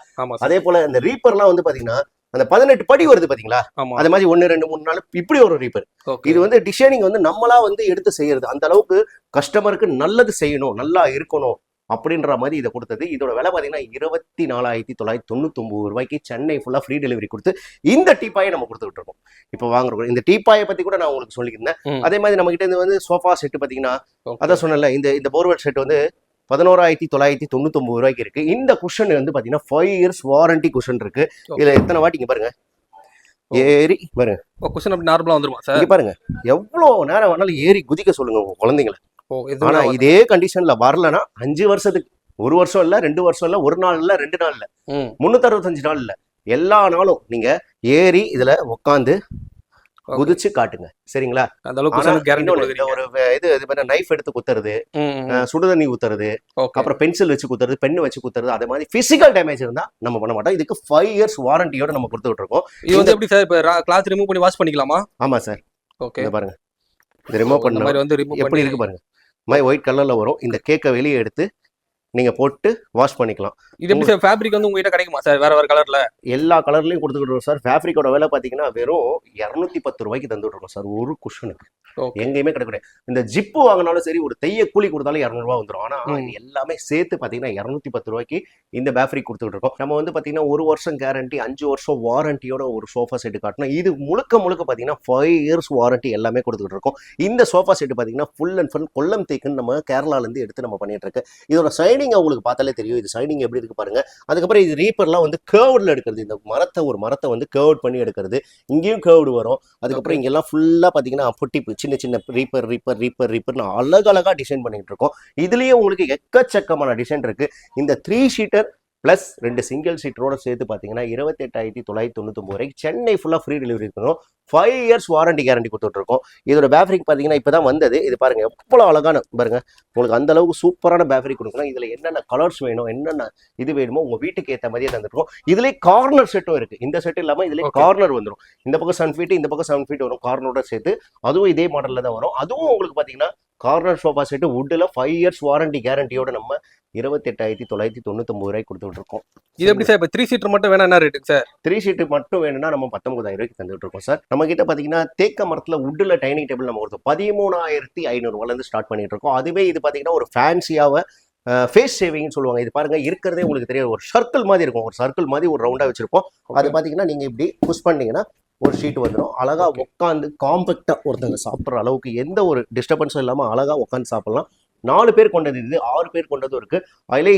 அதே போல இந்த ரீப்பர்லாம் வந்து பாத்தீங்கன்னா அந்த 18 படி வருது பாத்தீங்களா, அது மாதிரி 1 2 3 4 இப்படி ஒரு ரீப்பர். இது வந்து டிசைனிங் வந்து நம்மளா வந்து எடுத்து செய்யறது. அந்த அளவுக்கு கஸ்டமருக்கு நல்லது செய்யணும், நல்லா இருக்கணும் அப்படின்ற மாதிரி இதை கொடுத்தது. இதோட விலை பாத்தீங்கன்னா 24,999 ரூபாய்க்கு சென்னை ஃபுல்லா ஃப்ரீ டெலிவரி கொடுத்து இந்த டீப்பாயை நம்ம கொடுத்துட்டு இருக்கோம். இப்போ வாங்குறோம். இந்த டீப்பாயை பத்தி கூட நான் உங்களுக்கு சொல்லியிருந்தேன். அதே மாதிரி நம்ம கிட்ட வந்து சோஃபா செட்டு பாத்தீங்கன்னா அதான் சொன்னல, இந்த போர்வெல் செட் வந்து 11,999 ரூபாய்க்கு இருக்கு. இந்த குஷன் வந்து பாத்தீங்கன்னா 5 இயர்ஸ் வாரண்டி குஷன் இருக்கு. இதுல எத்தனை வாட்டிங்க பாருங்க ஏறி பாருங்க. குஷன் அப்படி நார்மலா வந்துருமா சார்? இங்க பாருங்க எவ்வளவு நேரம் வேணாலும் ஏறி குதிக்க சொல்லுங்க உங்க குழந்தைங்களை. ஆனா இதே கண்டிஷன்ல வரலன்னா 5 வருஷத்துக்கு, 1 வருஷம் இல்ல, 2 வருஷம் இல்ல, 1 நாள் இல்ல, 2 நாள் இல்ல, 365 நாள் இல்ல, எல்லா நாளும் நீங்க ஏறி இதுல உட்காந்து குதிச்சு காட்டுங்க. சரிங்களா? ஒரு இது நைஃப் எடுத்து குத்துறது, சுடுதண்ணி ஊத்துறது, அப்புறம் பென்சில் வச்சு குத்துறது, பென் வச்சு குத்துறது, அதே மாதிரி பிசிக்கல் டேமேஜ் இருந்தா நம்ம பண்ண மாட்டோம். இதுக்கு 5 இயர்ஸ் வாரண்டியோட நம்ம கொடுத்துட்டு இருக்கோம். இது வந்து எப்படி சார், இப்ப கிளாத் ரிமூவ் பண்ணி வாஷ் பண்ணிக்கலாமா? ஆமா சார். ஓகே, பாருங்க இது ரிமூவ் பண்ண மாதிரி வந்து எப்படி இருக்கு பாருங்க. மாதிரி ஒயிட் கலர்ல வரும். இந்த கேக்கை வெளியே எடுத்து நீங்க போட்டு வாஷ் பண்ணிக்கலாம். இது எப்படி சார் ஃபேப்ரிக் வந்து உங்ககிட்ட கிடைக்குமா சார்? வேற வேற கலர்ல எல்லா கலர்லயும் கொடுத்துக்கிட்டு சார். ஃபேப்ரிக்கோட விலை பாத்தீங்கன்னா வெறும் 210 ரூபாய்க்கு தந்துட்டு இருக்கோம் சார் ஒரு குஷனுக்கு. எங்கேயுமே கிடையாது. இந்த ஜிப்பு வாங்கினாலும் சரி, ஒரு தைய கூலி கொடுத்தாலும் 200 ரூபாய் வந்துடும். ஆனா எல்லாமே சேர்த்து பாத்தீங்கன்னா 210 ரூபாய்க்கு இந்த ஃபேப்ரிக் கொடுத்துட்டு இருக்கோம். நம்ம வந்து பாத்தீங்கன்னா 1 வருஷம் கேரண்டி, 5 வருஷம் வாரண்டியோட ஒரு சோஃபா செட்டு காட்டணும். இது முழுக்க பாத்தீங்கன்னா 5 இயர்ஸ் வாரண்டி எல்லாமே கொடுத்துட்டு இருக்கோம். இந்த சோஃபா செட்டு பாத்தீங்கன்னா ஃபுல் அண்ட் ஃபுல் கொல்லம் தேக்குன்னு நம்ம கேரளால இருந்து எடுத்து நம்ம பண்ணிட்டு இருக்கு. இதோட சைனிங் உங்களுக்கு பார்த்தாலே தெரியும். இது சைனிங் எப்படி இருக்கு பாருங்க. அதுக்கப்புறம் இது ரீப்பர்லாம் வந்து கேர்வ்ல எடுக்கிறது. இந்த மரத்தை வந்து கேர்வ் பண்ணி எடுக்கிறது. இங்கேயும் கேர்வ்டு வரும். அதுக்கப்புறம் இங்கெல்லாம் ஃபுல்லா பாத்தீங்கன்னா பொட்டி சின்ன சின்ன ரீப்பர்னு அழகழகா டிசைன் பண்ணிட்டு இருக்கோம். இதுலயே உங்களுக்கு எக்கச்சக்கமான டிசைன் இருக்கு. இந்த 3 சீட்டர் பிளஸ் 2 சிங்கிள் சீட்டரோட சேர்த்து பார்த்தீங்கன்னா 28,999 வரைக்கும் சென்னை ஃபுல்லாக ஃப்ரீ டெலிவரி இருக்கணும். 5 இயர்ஸ் வாரண்டி கேரண்டி கொடுத்துட்டு இருக்கோம். இதோட பேஃப்ரிக் பார்த்தீங்கன்னா இப்போ தான் வந்தது. இது பாருங்க எவ்வளோ அழகான பாருங்க, உங்களுக்கு அந்த அளவுக்கு சூப்பரான பேஃப்ரிக் கொடுக்கலாம். இதில் என்னென்ன கலர்ஸ் வேணும், என்னென்ன இது வேணுமோ உங்கள் வீட்டுக்கு ஏற்ற மாதிரியே தந்துருக்கோம். இதுலேயே கார்னர் செட்டும் இருக்கு. இந்த செட் இல்லாமல் இதுலேயே கார்னர் வந்துடும். இந்த பக்கம் 7 ஃபீட், இந்த பக்கம் 7 ஃபீட் வரும் கார்னரோட சேர்த்து. அதுவும் இதே மாடலில் தான் வரும். அதுவும் உங்களுக்கு பார்த்தீங்கன்னா கார்னர் சோஃபா செட்டு வுட்டில் 5 இயர்ஸ் வாரண்டி கேரண்டியோட நம்ம 28,999 ரூபாய்க்கு கொடுத்துட்டு இருக்கோம். இது எப்படி சார்? இப்போ 3 சீட்டர் மட்டும் வேணா என்ன ரேட்டுக்கு சார்? 3 சீட்டு மட்டும் வேணும்னா நம்ம 19,000 ரூபாய்க்கு தந்துட்டு இருக்கோம் சார். நம்ம கிட்ட பாத்தீங்கன்னா தேக்க மரத்துல வுட்ல டைனிங் டேபிள் நம்ம கொடுத்தோம் 13,500 இருந்து ஸ்டார்ட் பண்ணிட்டு இருக்கோம். அதுவே இது பாத்தீங்கன்னா ஒரு ஃபேன்சியாவ ஃபேஸ் சேவிங்னு சொல்லுவாங்க. இது பாருங்க இருக்கிறதே உங்களுக்கு தெரியாது, ஒரு சர்க்கிள் மாதிரி இருக்கும். ஒரு சர்க்கிள் மாதிரி ஒரு ரவுண்டா வச்சிருப்போம். அது பாத்தீங்கன்னா நீங்க இப்படி புஷ் பண்ணீங்கன்னா ஒரு ஷீட் வந்துடும். அழகா உட்காந்து காம்பேக்டா ஒருத்தங்க சாப்பிட்ற அளவுக்கு எந்த ஒரு டிஸ்டர்பன்ஸும் இல்லாம அழகா உட்காந்து சாப்பிடலாம். 4 பேர் கொண்டது இது, 6 பேர் கொண்டதும் இருக்கு.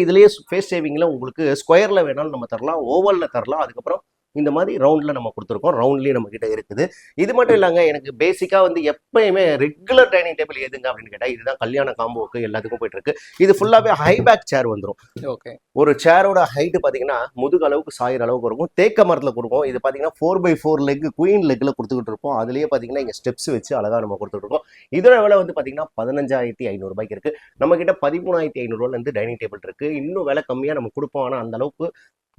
இதுலயே ஃபேஸ் சேவிங்ல உங்களுக்கு ஸ்கொயர்ல வேணாலும் நம்ம தரலாம், ஓவல்ல தரலாம். அதுக்கப்புறம் இந்த மாதிரி ரவுண்ட்ல நம்ம கொடுத்துருக்கோம். ரவுண்ட்லயே நம்ம கிட்ட இருக்குது. இது மட்டும் இல்லைங்க, எனக்கு பேசிக்கா வந்து எப்பயுமே ரெகுலர் டைனிங் டேபிள் எதுங்க அப்படின்னு கேட்டா இதுதான் கல்யாண காம்போக்கு எல்லாத்துக்கும் போயிட்டு இருக்கு. இது ஃபுல்லாவே ஹை பேக் சேர் வந்துடும். ஓகே, ஒரு சேரோட ஹைட் பாத்தீங்கன்னா முதுகு அளவுக்கு சாயிற அளவுக்கு இருக்கும். தேக்க மரத்துல கொடுக்கும். இது பாத்தீங்கன்னா 4x4 லெக் குயின் லெக்ல கொடுத்துக்கிட்டு இருப்போம். அதுலயே பாத்தீங்கன்னா இங்க ஸ்டெப்ஸ் வச்சு அழகா நம்ம கொடுத்துட்டு இருக்கோம். இதோட விலை வந்து பாத்தீங்கன்னா 15,500 ரூபாய்க்கு இருக்கு. நம்ம கிட்ட 13,500 இருந்து டைனிங் டேபிள் இருக்கு. இன்னும் விலை கம்மியா நம்ம கொடுப்போம். ஆனா அந்த அளவுக்கு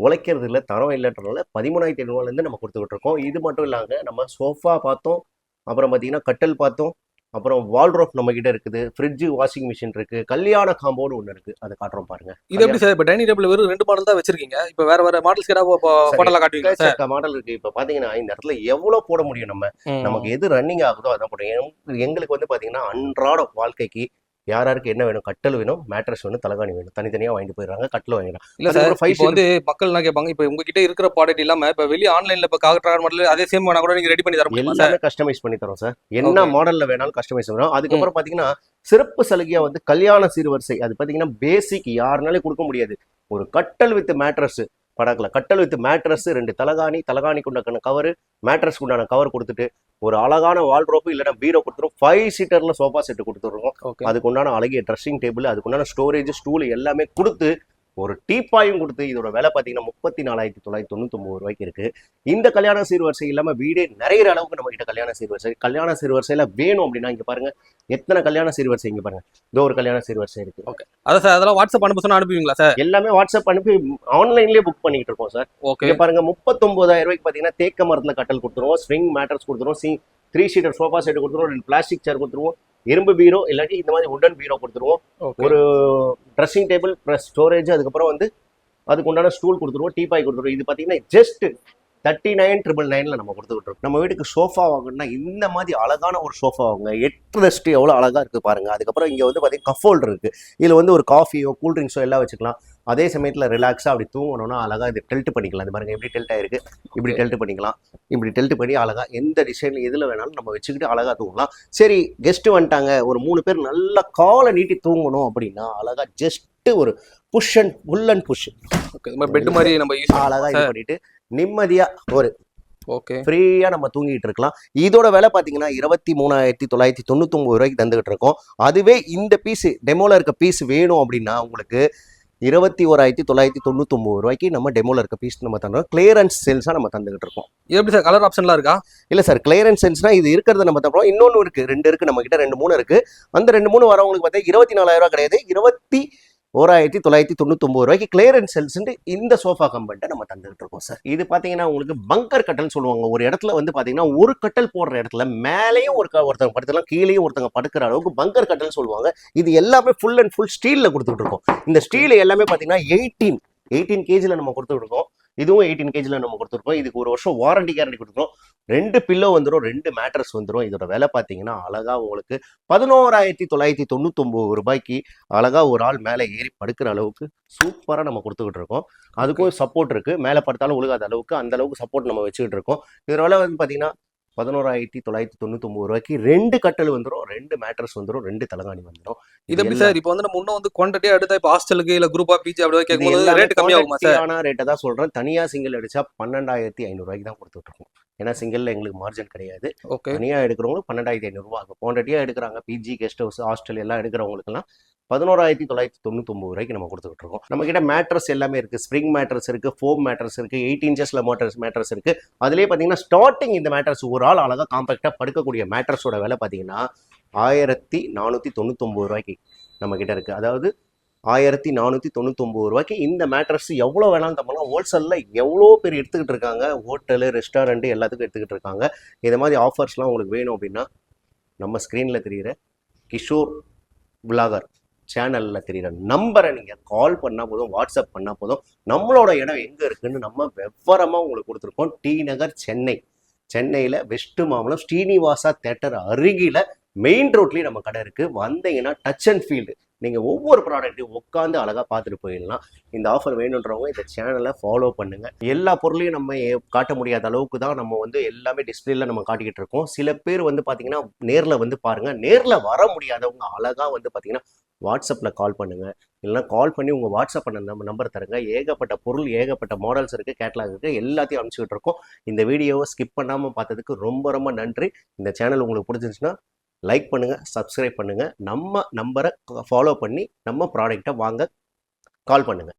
உழைக்கிறது இல்லை, தரம் இல்லைன்றதுனால 13,500 இருந்து நம்ம கொடுத்துக்கிட்டு இருக்கோம். இது மட்டும் இல்லாங்க நம்ம சோஃபா பார்த்தோம், அப்புறம் பாத்தீங்கன்னா கட்டல் பார்த்தோம், அப்புறம் வால்ட்ரோப் நம்ம கிட்ட இருக்குது, ஃப்ரிட்ஜ், வாஷிங் மிஷின் இருக்கு, கல்யாண காம்போன்னு ஒண்ணு இருக்கு. அதை காட்டுறோம் பாருங்க. இது எப்படி சார்? இப்போ டைனிங் டேபிள் வெறும் 2 மாடல் தான் வச்சிருக்கீங்க. இப்போ வேற மாடல்ஸ் ஏதாவது போட்டோலாம் காட்டுவீங்க சார்? மாடல் இருக்கு. இப்ப பாத்தீங்கன்னா இந்த இடத்துல எவ்வளவு போட முடியும், நமக்கு எது ரன்னிங் ஆகுதோ அதான் போடுறோம். எங்களுக்கு வந்து பாத்தீங்கன்னா அன்றாட வாழ்க்கைக்கு யாருக்கு என்ன வேணும், கட்டல் வேணும், மேட்ரஸ் வேணும், தலகாணி வேணும், தனித்தனியா வாங்கிட்டு போயிடுறாங்க. கட்டல் வாங்கிடலாம். இல்ல சார், இப்போ வந்து மக்கள் என்ன கேட்பாங்க, இப்போ உங்ககிட்ட இருக்கிற ப்ராடக்ட் இல்லாம இப்போ வெளியே ஆன்லைன்ல இப்போ காட்டுற மாடல் அதே சேம் வேணா கூட நீங்க ரெடி பண்ணி தர முடியுமா சார்? எல்லாமே கஸ்டமைஸ் பண்ணி தரோம் சார். என்ன மாடல்ல வேணாலும் கஸ்டமைஸ் பண்ணுறோம். அதுக்கப்புறம் பாத்தீங்கன்னா சிறப்பு சலுகையா வந்து கல்யாண சீர்வரிசை, அது பாத்தீங்கன்னா பேசிக் யாருனாலே கொடுக்க முடியாது. ஒரு கட்டல் வித் மேட்ரஸ் படாக்கல, கட்டல் வித் மேட்ரஸ், 2 தலகாணிக்கு உண்டான கவர், மேட்ரஸ் உண்டான கவர் கொடுத்துட்டு ஒரு அழகான வால்ட்ரோப் இல்லைன்னா பீரோ கொடுத்துரும். 5 சீட்டர்ல சோஃபா செட்டு கொடுத்துருக்கோம். அதுக்கு உண்டான அழகிய ட்ரெஸ்ஸிங் டேபிள், அதுக்கு உண்டான ஸ்டோரேஜ், ஸ்டூல் எல்லாமே கொடுத்து ஒரு டீப்பாயும் கொடுத்து இதோட விலை பார்த்தீங்கன்னா 34,999 ரூபாய்க்கு இருக்கு. இந்த கல்யாண சீர்வரிசை இல்லாம வீடே நிறைய அளவுக்கு நம்ம கிட்ட கல்யாண சீர்வரிசையில வேணும் அப்படின்னா இங்க பாருங்க எத்தனை கல்யாண சீர்வரிசை. இங்க பாருங்க, இதோ ஒரு கல்யாண சீர்வரிசை இருக்கு. ஓகே, அதான் சார், அதெல்லாம் வாட்ஸ்அப் அனுப்ப சொன்னா அனுப்புவீங்களா சார்? எல்லாமே வாட்ஸ்அப் அனுப்பி ஆன்லைன்லயே புக் பண்ணிட்டு இருக்கோம் சார். ஓகே, பாருங்க 39,000 ரூபாய்க்கு பாத்தீங்கன்னா தேக்க மரத்துல கட்டல் கொடுத்துருவோம், ஸ்விங் மேட்டர்ஸ் கொடுத்துருவோம், 3 சீட்டர் சோஃபா செட் கொடுத்துருவோம், 2 பிளாஸ்டிக் சேர் கொடுத்துருவோம், இரும்பு பீரோ இல்லாட்டி இந்த மாதிரி உடன் பீரோ கொடுத்துருவோம், ஒரு ட்ரெஸ்ஸிங் டேபிள் ப்ளஸ் ஸ்டோரேஜ், அதுக்கப்புறம் வந்து அதுக்கு உண்டான ஸ்டூல் கொடுத்துருவோம், டீபாய் கொடுத்துருவோம். இது பார்த்தீங்கன்னா ஜஸ்ட் 39,999 நம்ம கொடுத்துக்கிட்டு இருக்கோம். நம்ம வீட்டுக்கு சோஃபா வாங்கணும்னா இந்த மாதிரி அழகான ஒரு சோஃபா வாங்க. 8 ரெஸ்ட் எவ்வளோ அழகா இருக்கு பாருங்க. அதுக்கப்புறம் இங்க வந்து பார்த்தீங்கன்னா கப் ஹோல்டர் இருக்கு. இதுல வந்து ஒரு காஃபியோ கூல்ட்ரிங்க்ஸோ எல்லாம் வச்சுக்கலாம். அதே சமயத்தில் ரிலாக்ஸாக அப்படி தூங்கணும்னா அழகாக இது டெல்ட் பண்ணிக்கலாம். இது பாருங்க எப்படி டெல்ட் ஆயிருக்கு, இப்படி டெல்ட் பண்ணிக்கலாம். இப்படி டெல்ட் பண்ணி அழகா எந்த டிசைன்ல எதில் வேணாலும் நம்ம வச்சுக்கிட்டு அழகா தூங்கலாம். சரி, கெஸ்ட் வந்துட்டாங்க, ஒரு 3 பேர் நல்லா காலை நீட்டி தூங்கணும் அப்படின்னா அழகா ஜஸ்ட் ஒரு push and pull and push bed மாதிரி நம்ம அழகா இது பண்ணிட்டு நிம்மதியா ஒரு ஓகே ஃப்ரீயா நம்ம தூங்கிட்டு இருக்கலாம். இதோட விலை பாத்தீங்கன்னா 23,999 ரூபாய்க்கு தந்துகிட்டு இருக்கோம். அதுவே இந்த பீஸ் டெமோல இருக்க பீஸ் வேணும் அப்படின்னா உங்களுக்கு 21,999 ரூபாய்க்கு நம்ம டெமோல இருக்க பீஸ் நம்ம தந்தோம். கிளியரன்ஸ் சேல்ஸா நம்ம தந்துகிட்டு இருக்கோம். எப்படி சார், கலர் ஆப்ஷன்லாம் இருக்கா? இல்ல சார், கிளியரன்ஸ் சேல்ஸ்னா இது இருக்கிறத நம்ம தரோம். இன்னொன்னு இருக்கு, 2 இருக்கு நம்ம கிட்ட, 2-3 இருக்கு. அந்த 2-3 வரவங்களுக்கு பார்த்தா 24,000 ரூபாய் கிடையாது, 21,999 ரூபாய்க்கு கிளியரன்ஸ் சேல்ஸ் இந்த சோஃபா கம்பெனிட்ட நம்ம தந்துகிட்டு இருக்கோம் சார். இது பாத்தீங்கன்னா உங்களுக்கு பங்கர் கட்டல் சொல்லுவாங்க. ஒரு இடத்துல வந்து பாத்தீங்கன்னா ஒரு கட்டல் போடுற இடத்துல மேலேயும் ஒருத்தங்க படுத்தலாம், கீழேயும் ஒருத்தங்க படுக்கிற அளவுக்கு பங்கர் கட்டல் சொல்லுவாங்க. இது எல்லாமே ஃபுல் அண்ட் ஃபுல் ஸ்டீல்ல கொடுத்துட்டு இருக்கோம். இந்த ஸ்டீல் எல்லாமே பாத்தீங்கன்னா 18 கேஜில நம்ம கொடுத்துட்டு இருக்கோம். இதுவும் 18 கேஜில நம்ம கொடுத்துருக்கோம். இதுக்கு 1 வருஷம் வாரண்டி கேரண்டி கொடுத்துருக்கோம். 2 பில்லோ வந்துடும், 2 மேட்ரஸ் வந்துடும். இதோட விலை பார்த்தீங்கன்னா அழகா உங்களுக்கு 11,999 ரூபாய்க்கு அழகா ஒரு ஆள் மேலே ஏறி படுக்கிற அளவுக்கு சூப்பராக நம்ம கொடுத்துக்கிட்டு இருக்கோம். அதுக்கும் சப்போர்ட் இருக்கு, மேலே படுத்தாலும் உழுகாத அளவுக்கு அந்த அளவுக்கு சப்போர்ட் நம்ம வச்சுக்கிட்டு இருக்கோம். இதோட விலை வந்து பார்த்தீங்கன்னா 11,999 ரூபாய்க்கு 2 கட்டல் வந்துடும், 2 மேட்ரஸ் வந்துடும், 2 தலகாணி வந்துடும். இது எப்படி சார்? இப்போ வந்து நம்ம முன்ன வந்து குவான்டிட்டி எடுத்தா இப்போ ஹாஸ்டலுக்கு இல்ல குரூப்பா பிஜி அப்படி கேட்கும்போது ரேட் கம்மியாகுமா சார்? ரேட்டை தான் சொல்றேன். தனியா சிங்கிள் அடிச்சா 12,500 ரூபாய்க்கு தான் கொடுத்துட்டு இருக்கோம். ஏன்னா சிங்கிளில் எங்களுக்கு மார்ஜின் கிடையாது. ஓகே. தனியாக எடுக்கிறவங்களுக்கு 12,500 ஆகும். குவான்டிட்டியாக எடுக்கிறாங்க, பிஜி கெஸ்ட் ஹவுஸ் ஹாஸ்டல் எல்லாம் எடுக்கிறவங்களுக்குலாம் 11,999 ரூபாய்க்கு நம்ம கொடுத்துக்கிட்டு இருக்கோம். நம்ம கிட்ட மேட்ரஸ் எல்லாமே இருக்கு. ஸ்ப்ரிங் மேட்ரஸ் இருக்கு, ஃபோம் மேட்ரஸ் இருக்கு, 8 இன்ச்சஸ்ல மேட்ரஸ் இருக்கு. அதுலேயே பார்த்தீங்கன்னா ஸ்டார்டிங் இந்த மேட்ரஸ் ஒரு ஆள் அழகாக காம்பேக்டாக படுக்கக்கூடிய மேட்ரஸோட விலை பார்த்தீங்கன்னா 1,499 ரூபாய்க்கு நம்ம கிட்ட இருக்கு. அதாவது 1,499 ரூபாய்க்கு இந்த மேட்ரஸ் எவ்வளோ வேணாலும் தரலாம். ஹோல்சேலில் எவ்வளோ பேர் எடுத்துக்கிட்டு இருக்காங்க, ஹோட்டலு ரெஸ்டாரண்ட்டு எல்லாத்துக்கும் எடுத்துக்கிட்டு இருக்காங்க. இது மாதிரி ஆஃபர்ஸ்லாம் உங்களுக்கு வேணும் அப்படின்னா நம்ம ஸ்க்ரீனில் தெரிகிற கிஷோர் விலாகர் சேனலில் தெரிகிற நம்பரை நீங்கள் கால் பண்ணால் போதும், வாட்ஸ்அப் பண்ணால் போதும். நம்மளோட இடம் எங்கே இருக்குன்னு நம்ம விவரமாக உங்களுக்கு கொடுத்துருக்கோம். டி நகர், சென்னையில் வெஸ்ட் மாம்பலம் ஸ்ரீனிவாசா தேட்டர் அருகில மெயின் ரோட்லேயும் நம்ம கடை இருக்குது. வந்தீங்கன்னா டச் அண்ட் ஃபீல்டு நீங்கள் ஒவ்வொரு ப்ராடக்ட்டையும் உட்காந்து அழகாக பார்த்துட்டு போயிடலாம். இந்த ஆஃபர் வேணுன்றவங்க இந்த சேனலை ஃபாலோ பண்ணுங்கள். எல்லா பொருளையும் நம்ம காட்ட முடியாத அளவுக்கு தான் நம்ம வந்து எல்லாமே டிஸ்பிளேல நம்ம காட்டிக்கிட்டு இருக்கோம். சில பேர் வந்து பார்த்தீங்கன்னா நேரில் வந்து பாருங்கள். நேரில் வர முடியாதவங்க அழகாக வந்து பார்த்தீங்கன்னா வாட்ஸ்அப்பில் கால் பண்ணுங்கள். இல்லைனா கால் பண்ணி உங்கள் வாட்ஸ்அப் பண்ண நம்பர் தருங்க. ஏகப்பட்ட பொருள், ஏகப்பட்ட மாடல்ஸ் இருக்குது, கேட்லாக் இருக்குது, எல்லாத்தையும் அனுப்பிச்சிக்கிட்டு இருக்கோம். இந்த வீடியோவை ஸ்கிப் பண்ணாமல் பார்த்ததுக்கு ரொம்ப ரொம்ப நன்றி. இந்த சேனல் உங்களுக்கு பிடிச்சிருந்துச்சுன்னா லைக் பண்ணுங்கள், சப்ஸ்கிரைப் பண்ணுங்கள். நம்ம நம்பரை ஃபாலோ பண்ணி நம்ம ப்ராடக்டை வாங்க கால் பண்ணுங்கள்.